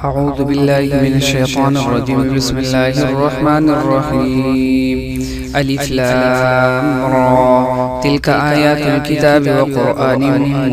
أعوذ بالله من الشيطان الرجيم. بسم الله الرحمن الرحيم. ألف لام را، تلك آيات الكتاب وقرآن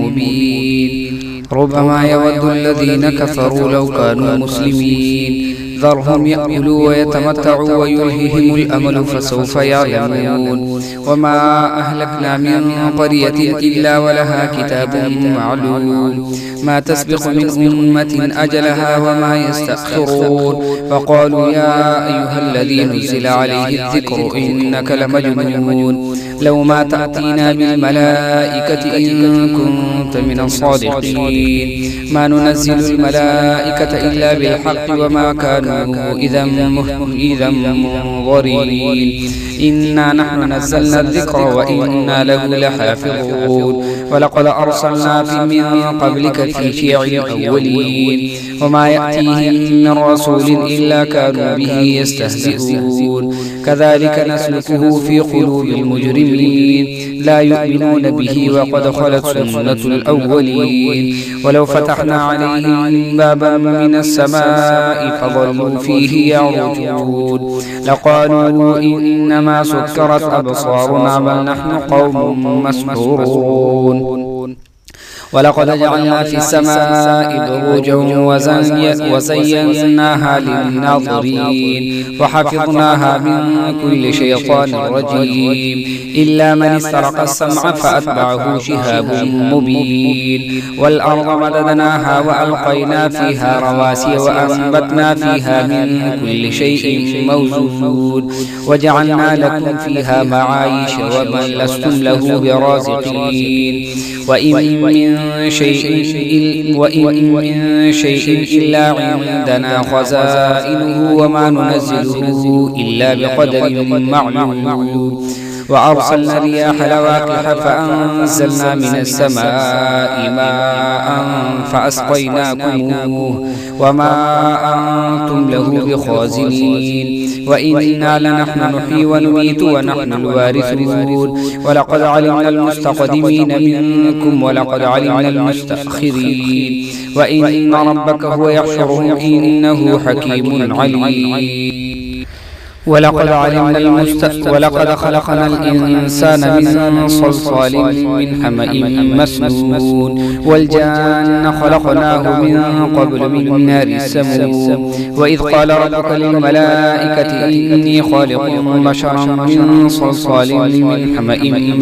مبين. ربما يود الذين كفروا لو كانوا مسلمين، ذرهم يأكلوا ويتمتعوا ويلههم الأمل فسوف يعلمون. وما أهلكنا من قرية إلا ولها كتاب معلوم، ما تسبق من أمة أجلها وما يستأخرون. فقالوا يا أيها الذي نزل عليه الذكر إنك لمجنون، لو ما تأتينا بالملائكة إن كنت من الصادقين. ما ننزل الملائكة إلا بالحق وما كانوا إذا منظرين. إنا نحن نزلنا الذكر وإنا له لحافظون. ولقد أرسلنا من قبلك في شيع الأولين، وما يأتيهم من رسول إلا كانوا به يستهزئون. كذلك نسلكه في قلوب المجرمين، لا يؤمنون به وقد خلت سنة الأولين. ولو فتحنا عليهم بابا من السماء فظلوا فيه يعرجون لقالوا إنما سكرت أبصارنا بل نحن قوم مسحورون. ولقد جعلنا في السماء بروجا وزيناها للناظرين وحفظناها من كل شيطان رجيم إلا من استرق السمع فأتبعه شهاب مبين. والأرض مددناها وألقينا فيها رواسي وأنبتنا فيها من كل شيء موزون وجعلنا لكم فيها معايش ومن لستم له برازقين. وإن من شيء إلا عندنا خزائنه وما ننزله إلا بقدر معلوم. وأرسلنا الرياح لواقح فأنزلنا من السماء ماء فأسقيناكموه وما أنتم له بخازنين. وإنا لنحن نحيي ونميت ونحن الوارثون. ولقد علمنا المستقدمين منكم ولقد علمنا المستأخرين. وإن ربك هو يحشرهم إنه حكيم عليم. ولقد خلقنا الإنسان من صلصال من حمأ مسنون. والجان خلقناه من قبل من نار السموم. وإذ قال ربك للملائكة إني خالق بشرا من صلصال من حمأ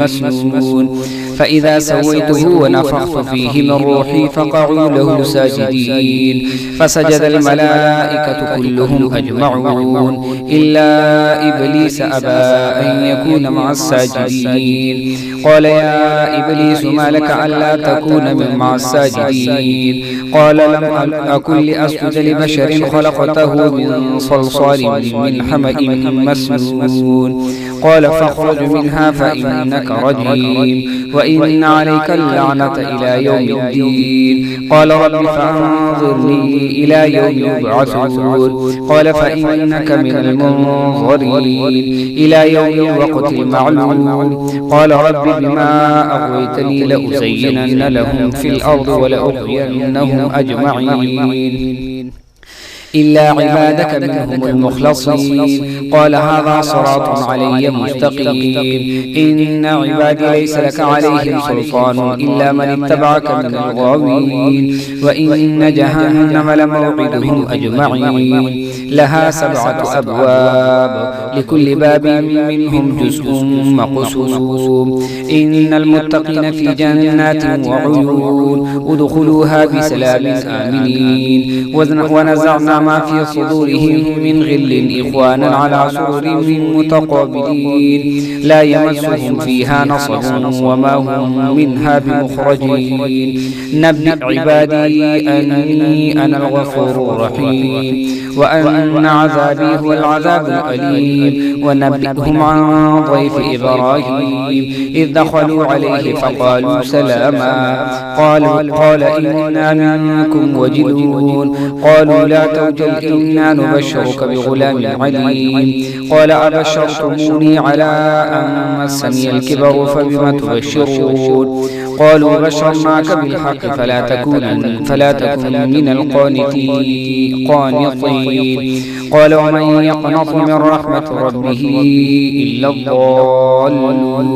مسنون. فإذا سويته ونفخت فيه من روحي فقعوا له ساجدين. فسجد الملائكة كلهم أجمعون إلا إبليس أبى أن يكون مع الساجدين. قال يا إبليس ما لك ألا تكون مع الساجدين؟ قال لم أكن لأسجد لبشر خلقته من صلصال من حمأ مسنون. قال فاخرج منها فإنك رجيم وإن عليك اللعنة إلى يوم الدين. قال رب فأنظرني إلى يوم يبعثون. قال فإنك من المنظرين إلى يوم الوقت المعلوم. قال رب بما أغويتني لأزينن لهم في الأرض ولأغوينهم أجمعين إلا عبادك منهم المخلصين. قال هذا صراط علي مستقيم. إن عبادي ليس لك عليهم سلطان إلا من اتبعك من الغاوين. وإن جهنم لموعدهم أجمعين لها 7 أبواب لكل باب منهم جزء مقسوم. إن المتقين في جنات وعيون ادخلوها بسلام آمنين. ونزعنا ما في صدورهم من غل إخوانا على سرر متقابلين لا يمسهم فيها نصب وما هم منها بمخرجين. نبئ عبادي أني أنا الغفور الرحيم وأن عذابي هو العذاب الأليم. ونبئهم عن ضيف إبراهيم إذ دخلوا عليه فقالوا سلاما. قال إنا منكم وجلون. قالوا لا يا قل إنا نبشرك بغلام عليم قال أبشرتموني على أن مسني الكبر فبم تبشرون قالوا بشرناك بالحق فلا تكن من القانطين قال ومن يقنط من رحمة ربه إلا الضالون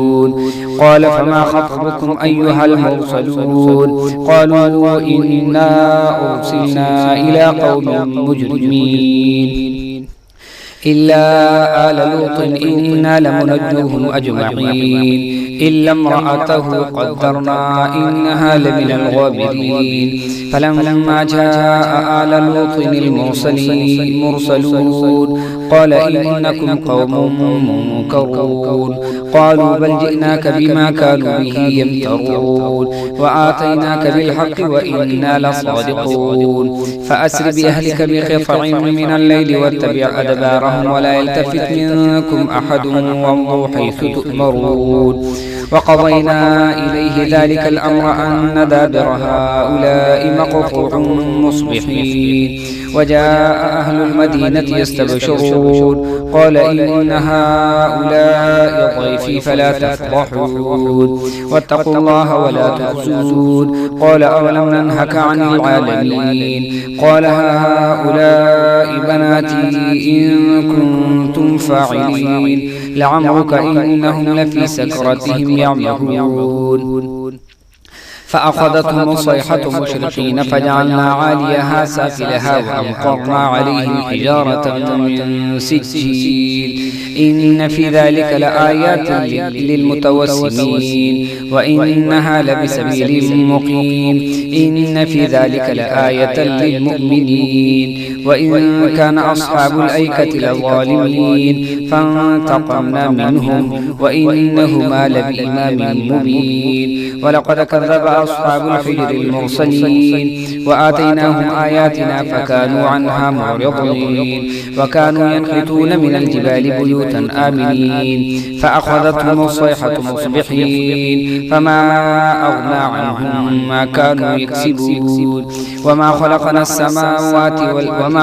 قال فما خطبكم أيها المرسلون قالوا إنا أرسلنا إلى قوم مجرمين إلا آل لوط إنا لمنجوهم أجمعين إلا امرأته قدرنا إنها لمن الغابرين فلما جاء آل لوط المرسلون قال إنكم قوم منكرون قالوا بل جئناك بما كانوا به يمترون وآتيناك بالحق وإنا لصادقون فأسر بأهلك بقطع من الليل واتبع أدبارهم ولا يلتفت منكم أحد وامضوا حيث تؤمرون وقضينا إليه ذلك الأمر أن دابر هؤلاء مقطوع مصبحين وجاء أهل المدينة يستبشرون قال إن هؤلاء ضيفي فلا تفضحون واتقوا الله ولا تخزون قال أولم ننهك عن العالمين قال هؤلاء بناتي إن كنتم فاعلين لعمرك إنهم لفي سكرتهم يعمهون فأخذتهم الصيحة مشرقين فجعلنا عاليها سافلها وأمطرنا عليهم حجارة من سجيل إن في ذلك لآيات للمتوسمين وإنها لبسبيل مقيم إن في ذلك لآية للمؤمنين وإن كان أصحاب الأيكة لظالمين فانتقمنا منهم وإنهما لبإمام مبين ولقد كذب أصحاب الحجر المرسلين وآتيناهم آياتنا فكانوا عنها معرضين وكانوا ينحتون من الجبال بيوتا آمنين فأخذتهم الصيحة مصبحين فما أغنى عنهم ما كانوا يكسبون وما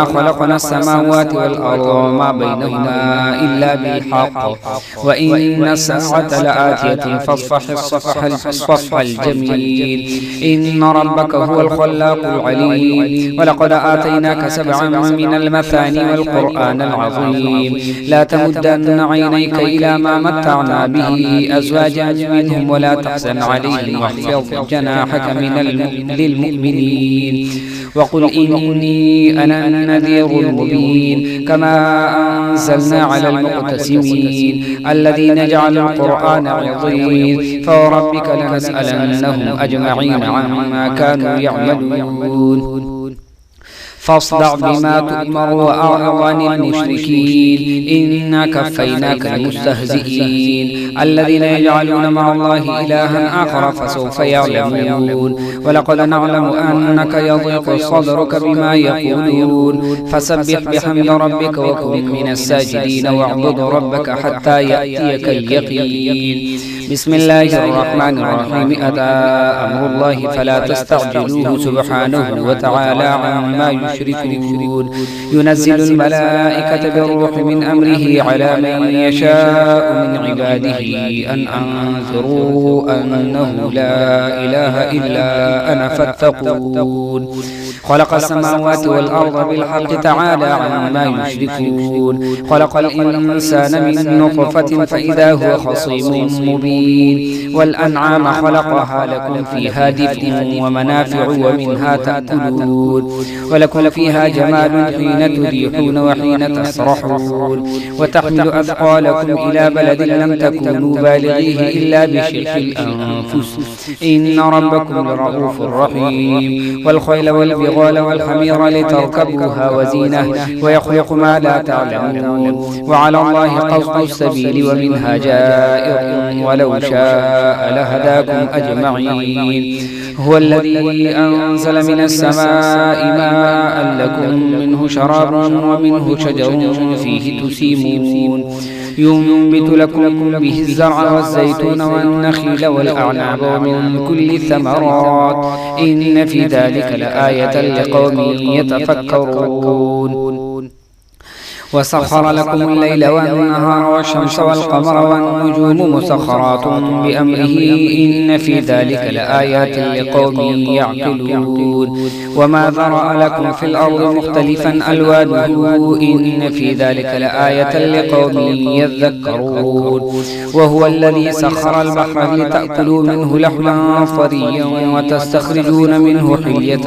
خلقنا السماوات والأرض وما بينهما إلا بالحق وإن الساعة لآتية فاصفح الصفح الجميل إن ربك هو الخلاق العليم ولقد آتيناك 7 من المثاني والقرآن العظيم لا تمدن عينيك إلى ما متعنا به أزواجا منهم ولا تحزن عليهم واخفض جناحك للمؤمنين وقل إني أنا النذير المبين كما أنزلنا على المقتسمين الذين جعلوا القرآن عظيم فوربك لنسألنهم أجمعين عما كانوا يعملون فاصدع بما تؤمر وأعرض عن المشركين إنا كفيناك المستهزئين الذين يجعلون مع الله إلها آخر فسوف يعلمون ولقد نعلم أنك يضيق صدرك بما يقولون فسبح بحمد ربك وكن من الساجدين واعبد ربك حتى يأتيك اليقين بسم الله الرحمن الرحيم أتى أمر الله فلا تستعجلوه سبحانه وتعالى عما يشركون ينزل الملائكة بالروح من أمره على من يشاء من عباده أن أنذروا أنه لا إله إلا أنا فاتقون خلق السماوات والأرض بالحق تعالى عما يشركون خلق الإنسان من نطفة فإذا هو خصيم مبين والأنعام خلقها لكم فيها دفء ومنافع ومنها تأكلون ولكم فيها جمال حين تريحون وحين تسرحون وتحمل أثقالكم إلى بلد لم تكونوا بالغيه إلا بشق الأنفس إن ربكم لرؤوف رحيم والخيل والبغال والحمير لتركبوها وزينة ويخلق ما لا تعلمون وعلى الله قصد السبيل ومنها جائر ولو شاء لهداكم أجمعين هو الذي أنزل من السماء ماء لكم منه شراب ومنه شجر فيه تسيمون ينبت لكم به الزرع والزيتون والنخيل والأعناب ومن كل الثمرات إن في ذلك لآية لقوم يتفكرون وسخر لكم الليل والنهار والشمس والقمر والنجوم مسخرات بأمره إن في ذلك لآيات لقوم يعقلون وما ذرأ لكم في الأرض مختلفا ألوانه إن في ذلك لآية لقوم يذكرون وهو الذي سخر البحر لتأكلوا منه لحما طريا وتستخرجون منه حلية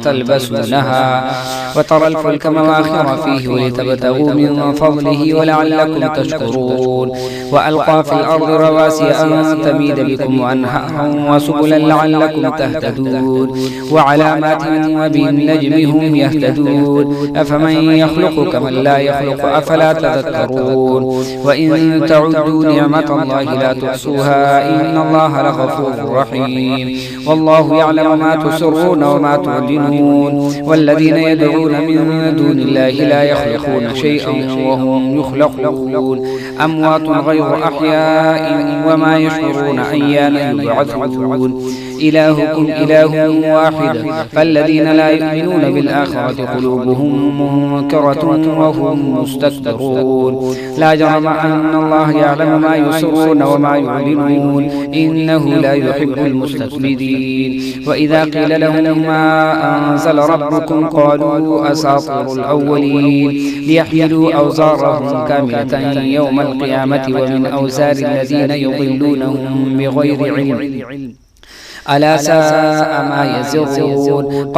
تلبسونها وترى الفلك مواخر فيه ولتبتغوا من فضله ولعلكم تشكرون وألقى في الأرض رواسي أن تميد بكم وأنهارا وسبلا لعلكم تهتدون وعلامات وبالنجم هم يهتدون أفمن يخلق كمن لا يخلق أفلا تذكرون وإن تعدوا نعمة الله لا تحصوها إن الله لغفور رحيم والله يعلم ما تسرون وما تعلنون والذين يدعون من دون الله لا يخلقون شيئا وهم يخلقون أموات غير أحياء وما يشعرون أيان يبعثون إلهكم إله واحد فالذين لا يؤمنون بالآخرة قلوبهم منكرة وهم مستكبرون لا جرم أن الله يعلم ما يسرون وما يعلنون إنه لا يحب المستكبرين وإذا قيل لهم ما أنزل ربكم قالوا أساطير الأولين ليحملوا أوزارهم كاملة يوم القيامة ومن أوزار الذين يضلونهم بغير علم ألا ساء ما يزرون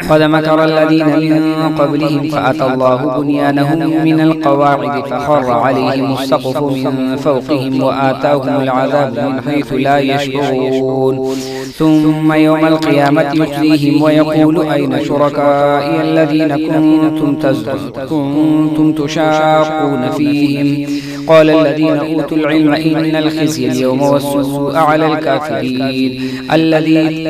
قد مكر الذين من قبلهم فأتى الله بنيانهم من القواعد فخر عليهم السقف من فوقهم وآتاهم العذاب من حيث لا يشعرون ثم يوم القيامة يخزيهم ويقول أين شركائي الذين كنتم تشاقون فيهم قال الذين أوتوا العلم إن الخزي اليوم والسوء على الكافرين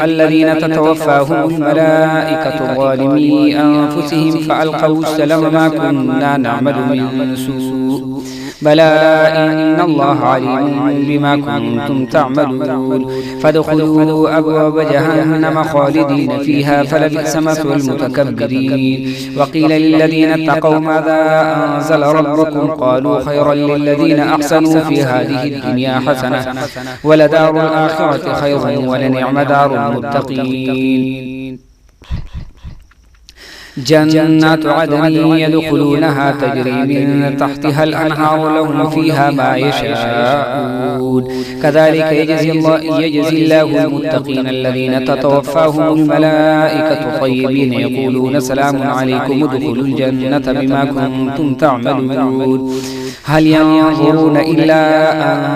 الذين تتوفاهم الملائكة ظالمي أنفسهم فألقوا السلام ما كنا نعمل من سوء بلى إن الله عليم بما كنتم تعملون فادخلوا أبواب جهنم خالدين فيها فلبئس مثوى المتكبرين وقيل للذين اتقوا ماذا أنزل ربكم قالوا خيرا للذين أحسنوا في هذه الدنيا حسنة ولدار الآخرة خير ولنعم دار المتقين جنات عدن يدخلونها تجري من تحتها الأنهار لهم فيها ما يشاءون كذلك يجزي الله المتقين الذين تتوفاهم الملائكة طيبين يقولون سلام عليكم ادخلوا الجنة بما كنتم تعملون هل ينظرون إلا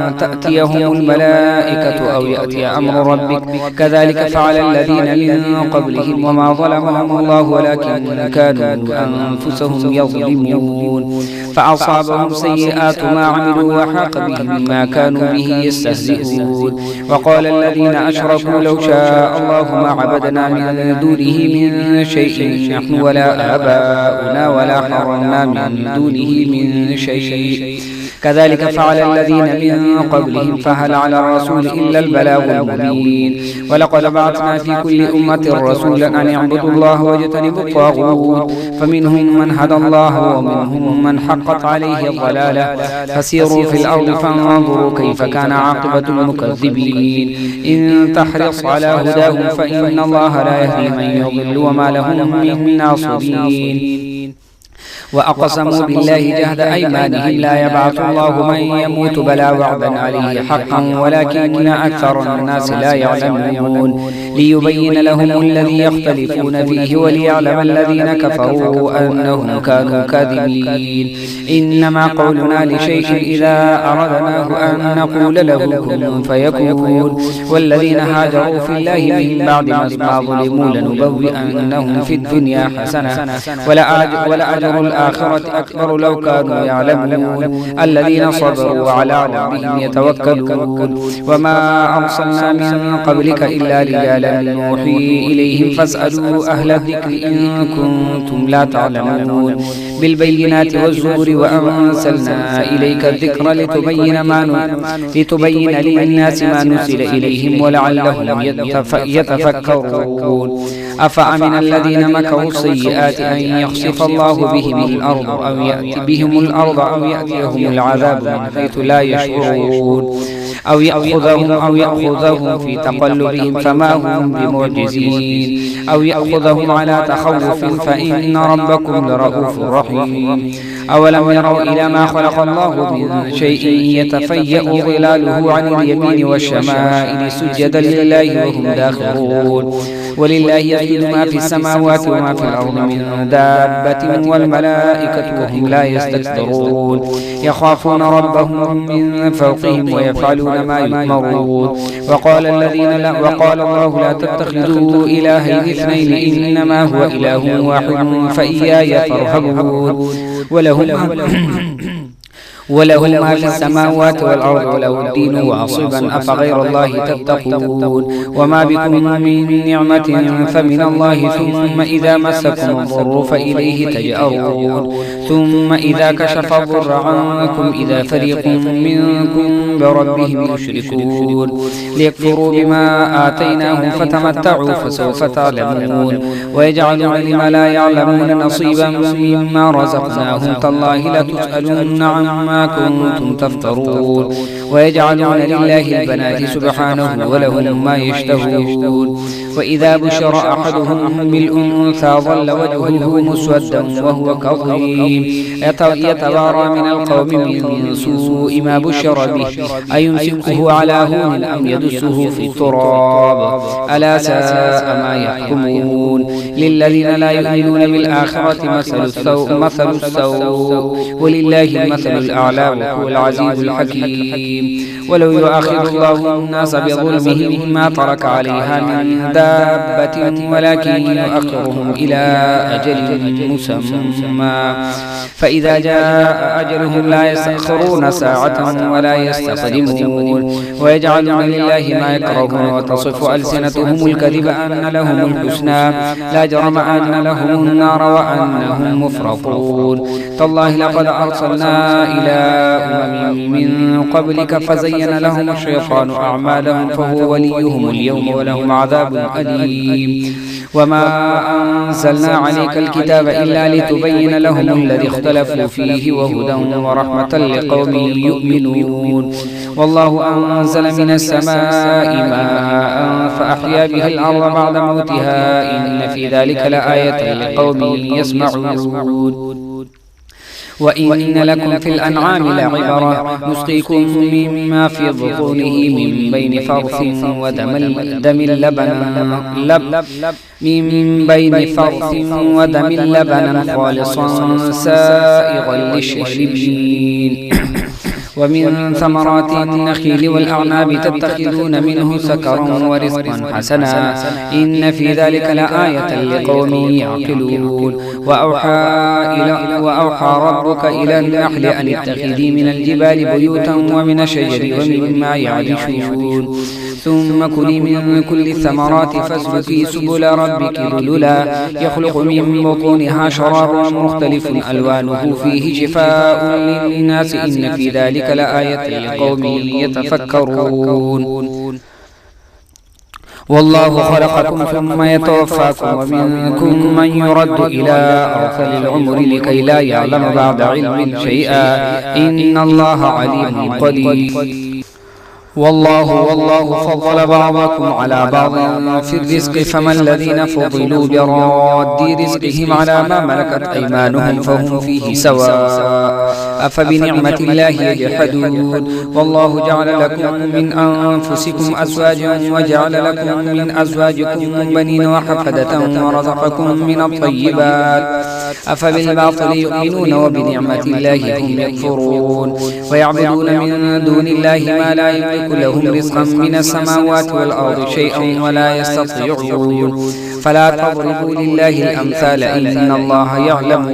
أن تأتيهم الملائكة أو يأتي أمر ربك كذلك فعل الذين من قبلهم وما ظلمهم الله ولكن كانوا أنفسهم يظلمون فأصابهم سيئات ما عملوا وحاق بهم ما كانوا به يستهزئون وقال الذين أشركوا لو شاء الله ما عبدنا من دونه من شيء نحن ولا آباؤنا ولا حرمنا من دونه من شيء كذلك فعل الذين من قبلهم فهل على الرسول إلا البلاغ المبين ولقد بعثنا في كل أمة رسولا أن يعبدوا الله واجتنبوا الطاغوت فمنهم من هدى الله ومنهم من حقت عليه الضلالة فسيروا في الأرض فانظروا كيف كان عاقبة المكذبين إن تحرص على هداهم فإن الله لا يهدي من يضل وما لهم من ناصرين وأقسموا بالله جهد أيمانهم لا يبعث الله من يموت بلى وعدا عليه حقا ولكن أكثر الناس لا يعلمون ليبين لهم الذي يختلفون فيه وليعلم الذين كفروا أنهم كانوا كاذبين إنما قولنا لشيء إذا أردناه أن نقول له كن فيكون والذين هاجروا في الله من بعد ما ظلموا لنبوئنهم في الدنيا حسنة ولأجر ولأجر الآخرة أكبر لو كانوا يعلمون الذين صبروا وعلى ربهم يتوكلون وما أرسلنا من قبلك إلا رجالا نوحي إليهم فاسألوا أهل الذكر إن كنتم لا تعلمون بالبينات والزبر وأنزلنا إليك الذكر لتبين للناس ما نزل إليهم ولعلهم يتفكرون أفأمن الذين مكروا السيئات أن يخسف الله بهم الأرض أو يأتيهم العذاب من حيث لا يشعرون أو يأخذهم في تقلبهم فما هم بمعجزين أو يأخذهم على تخوف فإن ربكم لرؤوف رحيم أولم يروا إلى ما خلق الله من شيء يتفيأ ظلاله عن اليمين والشمائل سجدا لله وهم داخرون ولله يسجد ما في السماوات وما في الأرض من دابة والملائكة وهم لا يستكبرون يخافون ربهم من فوقهم ويفعلون ما يؤمرون وقال الله لا تتخذوا إلهين اثنين إنما هو إله واحد فإياي فارهبون وله ما في السماوات والأرض وله الدين واصبا أفغير الله تتقون وما بكم من نعمة فمن الله ثم إذا مسكم الضر فإليه تجأرون ثم إذا كشف الضر عنكم إذا فريق منكم بربهم يشركون ليكفروا بما آتيناهم فتمتعوا فسوف تعلمون ويجعلون لما لا يعلمون نصيبا مما رزقناهم تالله لتسألن عما كنتم تفترون ويجعلون لله البنات سبحانه ولهم ما يشتهون وإذا بشر أحدهم بالأنثى ظل وجهه مسودا وهو كظيم يتوارى من القوم من سوء ما بشر به أيمسكه على هون أم يدسه في التراب ألا ساء ما يحكمون للذين لا يؤمنون بالآخرة مثل السوء ولله المثل الأعلى وهو العزيز الحكيم ولو يؤاخذ الله الناس بظلمهم ما ترك عليها من دابة ولكن يؤخرهم إلى أجل مسمى فإذا جاء أجلهم لا يستأخرون ساعة ولا يستقدمون ويجعلون لله ما يكرهون وتصف ألسنتهم الكذب أن لهم الحسنى لا جرم أن لهم النار وأنهم مفرطون تالله لقد أرسلنا إلى أمم من قبلك فزين لهم الشيطان أعمالهم فهو وليهم اليوم ولهم عذاب أليم وما أنزلنا عليك الكتاب إلا لتبين لهم الذي اختلفوا فيه وهدى ورحمة لقوم يؤمنون والله أنزل من السماء ماء فأحيا به الأرض بعد موتها إن في ذلك لآية لقوم يسمعون وإن لكم في الأنعام لعبرة نسقيكم مما في بطونه من بين فرث ودم لبنا خالصا سائغا للشاربين ومن ثمرات النخيل والأعناب تتخذون منه سكرا ورزقا حسنا إن في ذلك لآية لقوم يعقلون وأوحى ربك إلى النحل أن اتخذي من الجبال بيوتا ومن الشجر ومما يعرشون ثم كلي من كل الثمرات فاسلكي سبل ربك ذللا يخلق من بطونها شراب مختلف ألوانه فيه شفاء للناس إن في ذلك لآية لقوم يتفكرون والله خلقكم ثم يتوفاكم ومنكم من يرد إلى أرذل العمر لكي لا يعلم بعد علم شيئا إن الله عليم قدير والله فضل بعضكم على بعض في الرزق فما الذين فضلوا براد رزقهم على ما ملكت أيمانهم فهم فيه سواء أفبنعمة الله يجحدون والله جعل لكم من أنفسكم أزواجا وجعل لكم من أزواجكم بنين وحفدة ورزقكم من الطيبات أفبالباطل يؤمنون وبنعمة الله هم يكفرون ويعبدون من دون الله ما لا يملك لهم رزقا من السماوات والأرض شيئا ولا يستطيعون فلا تضربوا لله الأمثال إن الله يعلم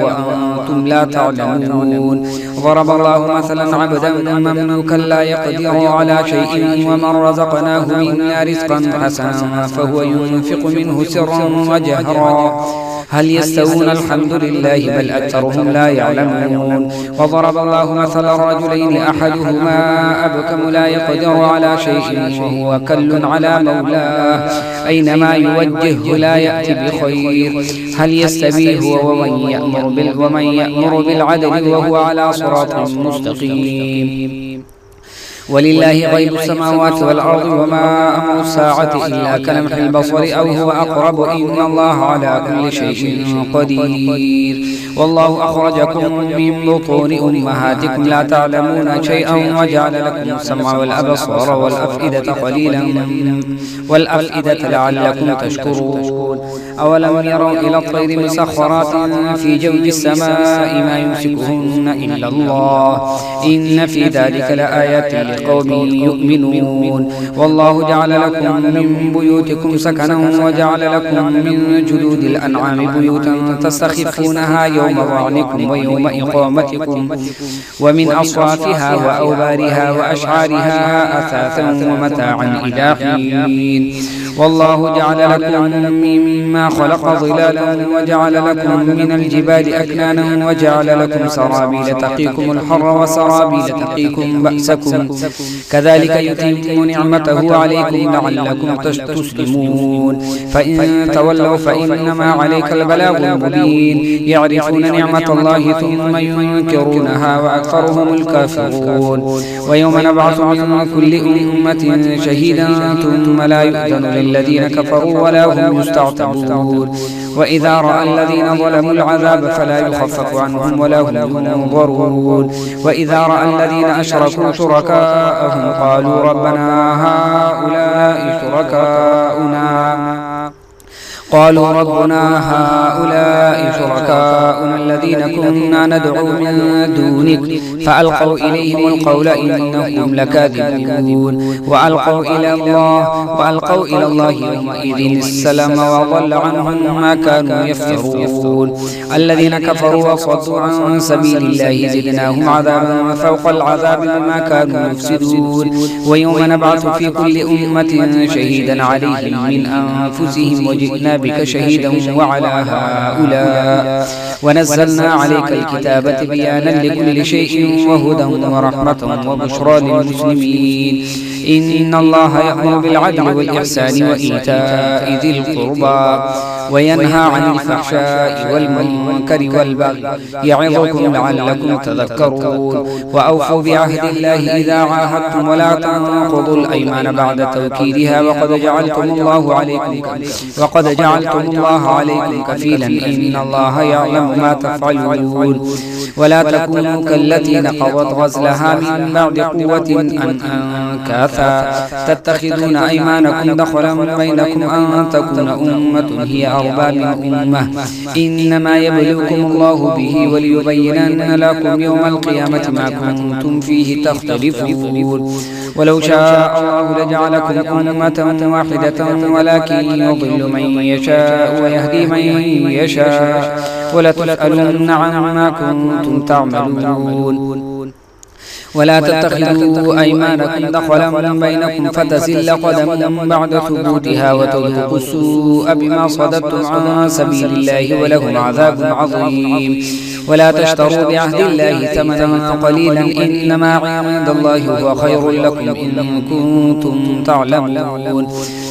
وأنتم لا تعلمون. ضرب الله مثلا عبدا مملوكا لا يقدر على شيء ومن رزقناه منا رزقا حسنا فهو ينفق منه سرا وجهرا هل يستوون؟ الحمد لله بل أكثرهم لا يعلمون. وضرب الله مثلا رجلين أحدهما أبكم لا يقدر على شيء وهو كل على مولاه أينما يوجهه لا يأتي بخير هل يستوي هو ومن يأمر بالعدل وهو على صراط مستقيم. ولله غيب السماوات والأرض وما أمر الساعة إلا كلمح البصر أو هو أقرب إن الله على كل شيء قدير. والله أخرجكم من بطون أمهاتكم لا تعلمون شيئا وجعل لكم السمع والأبصار والأفئدة لعلكم تشكرون. أولم يروا إلى الطير مسخرات في جو السماء ما يمسكهن إلا الله إن في ذلك لآيات لقوم يؤمنون. والله جعل لكم من بيوتكم سكنا وجعل لكم من جلود الأنعام بيوتا تستخفونها يوم ظعنكم ويوم إقامتكم ومن أصوافها وأوبارها وأشعارها أثاثا ومتاعا إلى حين. والله جعل لكم مما خلق ظلالا وجعل لكم من الجبال أكنانا وجعل لكم سرابيل تقيكم الحر وسرابيل تقيكم بأسكم كذلك يتم نعمته عليكم لعلكم تسلمون. فإن تولوا فإنما عليك البلاغ المبين يعرفون نعمة الله ثم ينكرونها وأكثرهم الكافرون. ويوم نبعث من كل أمة شهيدا ثم لا يؤذن للذين كفروا ولا هم يستعتبون. وإذا رأى الذين ظلموا العذاب فلا يخفف عنهم ولا هم ينظرون. وإذا رأى الذين أشركوا شركاءهم قالوا ربنا هؤلاء شركاؤنا الذين كنا ندعو من دونك فألقوا إليهم القول إنهم لكاذبون. وألقوا إلى الله يومئذ السلام وضل عنهم ما كانوا يفترون. الذين كفروا وصدوا عن سبيل الله زدناهم عذابا فوق العذاب بما كانوا يفسدون. ويوم نبعث في كل أمة شهيدا عليهم من أنفسهم وجئنا بك شهيدا وعلى هؤلاء ونزلنا عليك الكتاب بيانا لكل شيء وهدى ورحمة وبشرى للمسلمين. إن الله يأمر بالعدل والإحسان وإيتاء ذي القربى وينهى عن الفحشاء والمنكر والبغي يعظكم لعلكم تذكرون. وأوفوا بعهد الله إذا عاهدتم ولا تنقضوا الأيمان بعد توكيدها وقد جعلتم الله عليكم كفيلا إن الله يعلم ما تفعلون. ولا تكونوا كالتي نقضت غزلها من بعد قوة أنكاثا تتخذون أيمانكم دخلا بينكم أن تكون أمة هي أربى من أمة إنما يبلوكم الله به وليبينن لكم يوم القيامة ما كنتم فيه تختلفون. ولو شاء الله لجعلكم أمة واحدة ولكن يضل من يشاء ويهدي من يشاء ولتسألن عما كنتم تعملون. ولا تتخذوا أيمانكم دخلا بينكم فتزل قدم بعد ثبوتها وتذوقوا السوء بما صددتم عن سبيل الله ولهم عذاب عظيم. ولا تشتروا بعهد الله ثمنا قليلا إنما عند الله هو خير لكم إن كنتم تعلمون.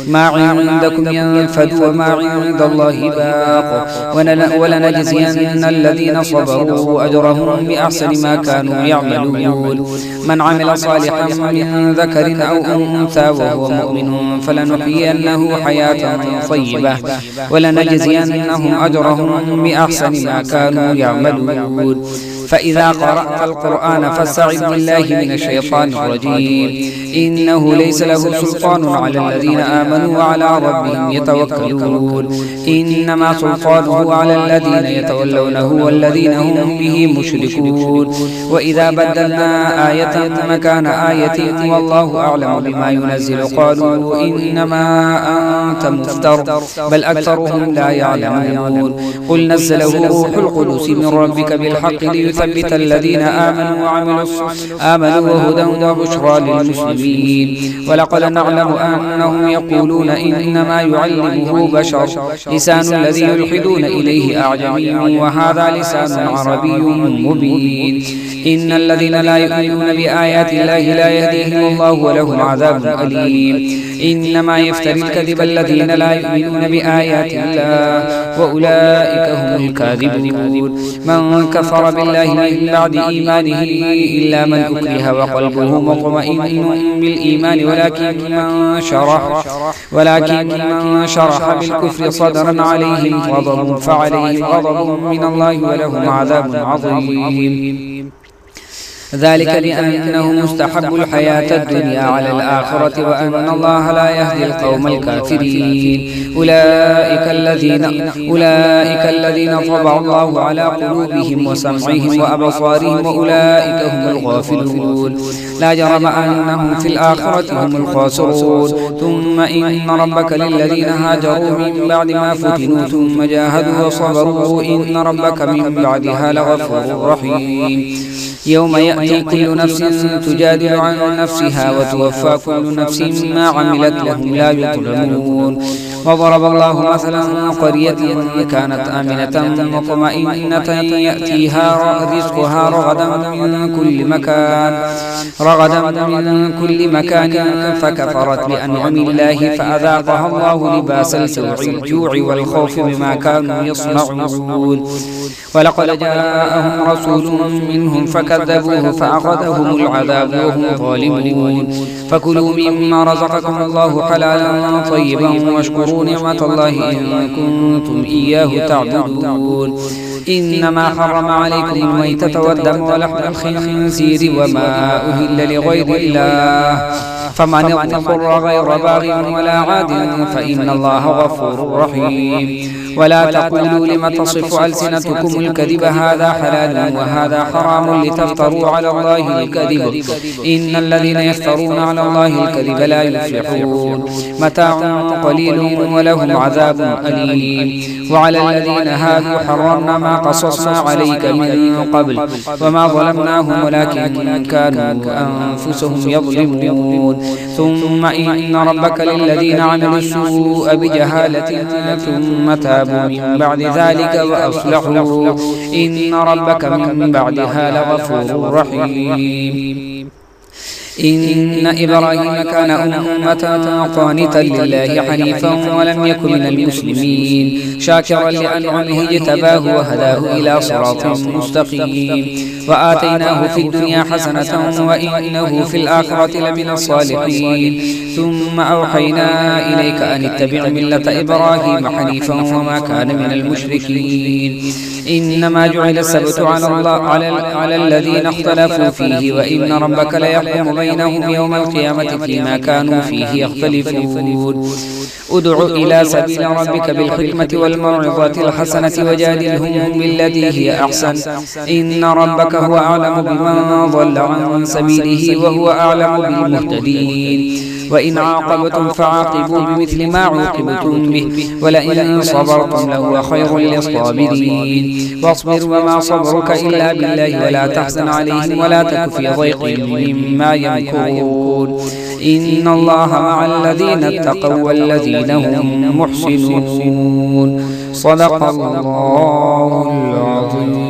ما عندكم ينفد وما عند الله باق ولنجزين الذين صبروا أجرهم بأحسن ما كانوا يعملون. من عمل صالحا من ذكر أو أنثى وهو مؤمن فلنحيينه حياة طيبة ولنجزينهم أجرهم بأحسن ما كانوا يعملون. فإذا قرأت القرآن فاستعذ بالله من الشيطان الرجيم إنه ليس له سلطان على الذين آمنوا وعلى ربهم يتوكلون إنما سلطانه على الذين يتولونه والذين هم به مشركون وإذا بدلنا آية مكان آية والله أعلم بما ينزل قالوا إنما أنت مفتر بل أكثرهم لا يعلمون قل نزله روح القدس من ربك بالحق ليثبت الذين آمنوا وهدى وبشرى للمسلمين ولقد نعلم أنهم يقولون إنما يعلمه بشر لسان الذي يلحدون إليه أعجمي وهذا لسان عربي مبين إن الذين لا يؤمنون بآيات الله لا يهديهم الله ولهم عذاب أليم إنما يفتري الكذب الذين لا يؤمنون بآيات الله وأولئك هم الكاذبون من كفر بالله من بعد إيمانه إلا من أكره وقلبه مطمئن بالإيمان ولكن من شرح بالكفر صدرا عليهم غضب فعليهم غضب من الله ولهم عذاب عظيم ذلك بأنهم استحبوا الحياة الدنيا على الآخرة وأن الله لا يهدي القوم الكافرين أولئك الذين طبع الله على قلوبهم وسمعهم وأبصارهم وأولئك هم الغافلون لا جرم أنهم في الآخرة هم الخاسرون ثم إن ربك للذين هاجروا من بعد ما فتنوا ثم جاهدوا وصبروا إن ربك من بعدها لغفور رحيم يوم يأتي كل نفس تجادل عن نفسها وتوفى كل نفس ما عملت وهم لا يظلمون وضرب الله مثلا قرية كانت آمنة مطمئنة يأتيها رزقها رغدا من كل مكان فكفرت بأنعم الله فأذاقها الله لباس الجوع والخوف بما كانوا يصنعون ولقد جاءهم رسول منهم فكذبوه فأخذهم العذاب وهم ظالمون فكلوا مما رزقكم الله حلالا طيبا واشكروا نعمة الله إن كنتم إياه تعبدون إنما حرم عليكم الميتة والدم ولحم الخنزير وما أهل لغير الله فمن اضطر غير باغ ولا عاد فإن الله غفور رحيم ولا تقولوا لم تصف ألسنتكم الكذب هذا حلال وهذا حرام لتفتروا على الله الكذب إن الذين يفترون على الله الكذب لا يفلحون متاع قليل ولهم عذاب أليم وعلى الذين هادوا حرمنا ما قصصنا عليك من قبل وما ظلمناهم ولكن كانوا أنفسهم يظلمون ثم إن ربك للذين عملوا السوء بجهالة ثم تابوا من بعد ذلك وأصلحوا إن ربك من بعدها لغفور رحيم إن إبراهيم كان أمة قانتا لله حنيفا ولم يكن من المسلمين شاكرا لأنعمه اجتباه وهداه إلى صراط مستقيم وآتيناه في الدنيا حسنة وإنه في الآخرة لمن الصالحين ثم أوحينا إليك أن اتبع ملة إبراهيم حنيفا وما كان من المشركين إنما جعل السبت على الذين اختلفوا فيه وإن ربك ليحكم بينهم يوم القيامة فيما كانوا فيه يختلفون ادع إلى سبيل ربك بالحكمة والموعظة الحسنة وجادلهم بالتي هي أحسن إن ربك هو أعلم بمن ضل عن سبيله وهو أعلم بالمهتدين وإن عاقبتم فعاقبوا بمثل ما عوقبتم به ولئن صبرتم لهو خير للصابرين واصبر وما صبرك إلا بالله ولا تحزن عليهم ولا تك في ضيق مما يمكرون إن الله مع الذين اتقوا والذين هم محسنون صدق الله العظيم.